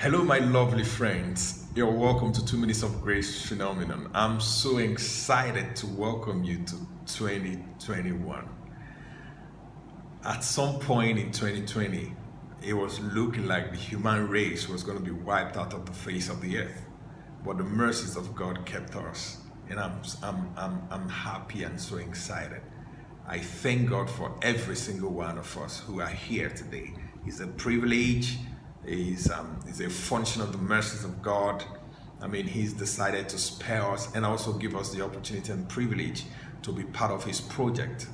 Hello, my lovely friends. You're welcome to 2 Minutes of Grace Phenomenon. I'm so excited to welcome you to 2021. At some point in 2020, it was looking like the human race was going to be wiped out of the face of the earth. But the mercies of God kept us. And I'm happy and so excited. I thank God for every single one of us who are here today. It's a privilege. Is a function of the mercies of God. I mean, He's decided to spare us and also give us the opportunity and privilege to be part of His project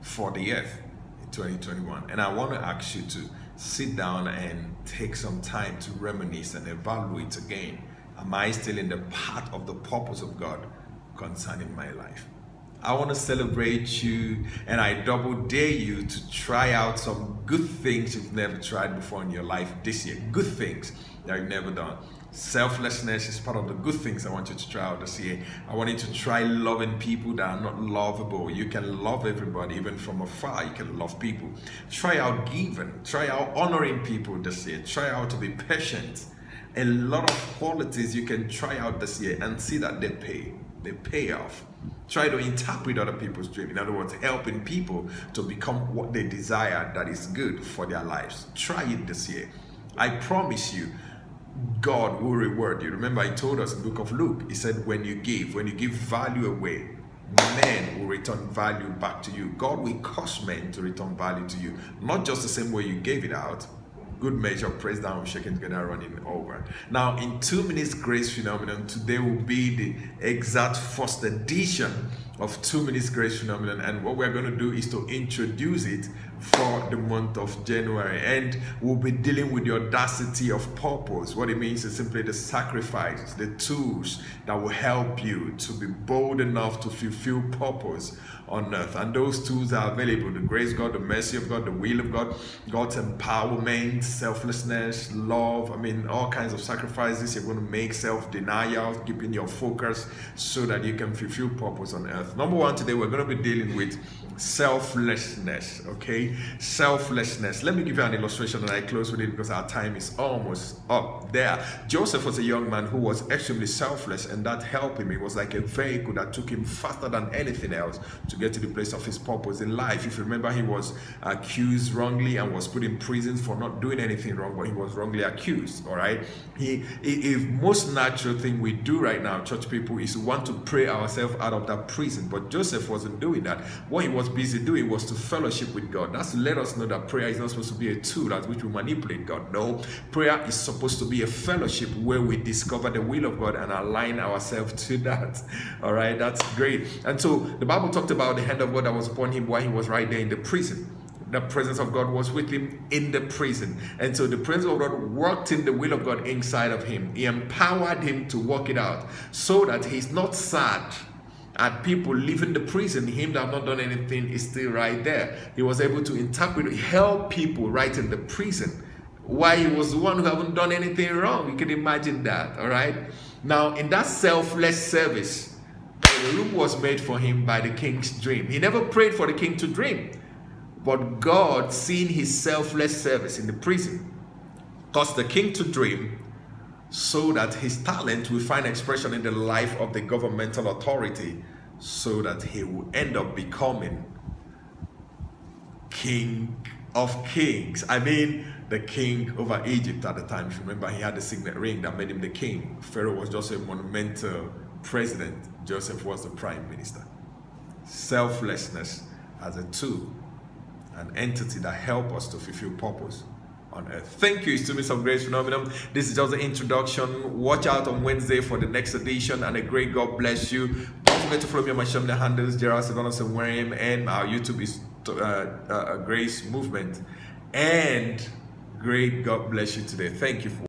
for the earth in 2021. And I want to ask you to sit down and take some time to reminisce and evaluate again. Am I still in the path of the purpose of God concerning my life? I want to celebrate you, and I double dare you to try out some good things you've never tried before in your life this year. Good things that you've never done. Selflessness is part of the good things I want you to try out this year. I want you to try loving people that are not lovable. You can love everybody, even from afar. You can love people. Try out giving. Try out honoring people this year. Try out to be patient. A lot of qualities you can try out this year and see that they pay off. Try to interpret other people's dream. In other words, helping people to become what they desire that is good for their lives. Try it this year. I promise you, God will reward you. Remember, I told us in the book of Luke, He said, when you give value away, men will return value back to you. God will cause men to return value to you. Not just the same way you gave it out. Good measure, pressed down, shaken together, running over. Now, in 2 Minutes Grace Phenomenon, today will be the exact first edition of 2 Minutes Grace Phenomenon, and what we're going to do is to introduce it for the month of January, and we'll be dealing with the audacity of purpose. What it means is simply the sacrifice, the tools that will help you to be bold enough to fulfill purpose on earth. And those tools are available: the grace of God, the mercy of God, the will of God, God's empowerment, selflessness, love. I mean, all kinds of sacrifices you're going to make, self-denial, keeping your focus so that you can fulfill purpose on earth. Number one, today we're going to be dealing with selflessness. Okay, selflessness. Let me give you an illustration and I close with it because our time is almost up. There, Joseph was a young man who was extremely selfless, and that helped him. It was like a vehicle that took him faster than anything else to get to the place of his purpose in life. If you remember, he was accused wrongly and was put in prison for not doing anything wrong, but he was wrongly accused. All right, if most natural thing we do right now, church people, is we want to pray ourselves out of that prison. But Joseph wasn't doing that. What he was busy doing was to fellowship with God. That's to let us know that prayer is not supposed to be a tool at which we manipulate God. No, prayer is supposed to be a fellowship where we discover the will of God and align ourselves to that. All right, that's great. And so the Bible talked about the hand of God that was upon him while he was right there in the prison. The presence of God was with him in the prison. And so the presence of God worked in the will of God inside of him. He empowered him to work it out so that he's not sad at people leaving the prison. Him that have not done anything is still right there. He was able to interpret, help people right in the prison, while he was the one who haven't done anything wrong. You can imagine that. All right. Now, in that selfless service, the room was made for him by the king's dream. He never prayed for the king to dream, but God, seeing his selfless service in the prison, caused the king to dream so that his talent will find expression in the life of the governmental authority, so that he will end up becoming King of Kings. I mean, the king over Egypt at the time. If you remember, he had the signet ring that made him the king. Pharaoh was just a monumental president. Joseph was the prime minister. Selflessness as a tool, an entity that helps us to fulfill purpose on earth. Thank you. It's 2 Minutes of Grace Phenomenon. This is just the introduction. Watch out on Wednesday for the next edition, and a great God bless you. Don't forget to follow me on my social media handles, Gerald Silvanus and William, and our YouTube is Grace Movement. And great God bless you today. Thank you for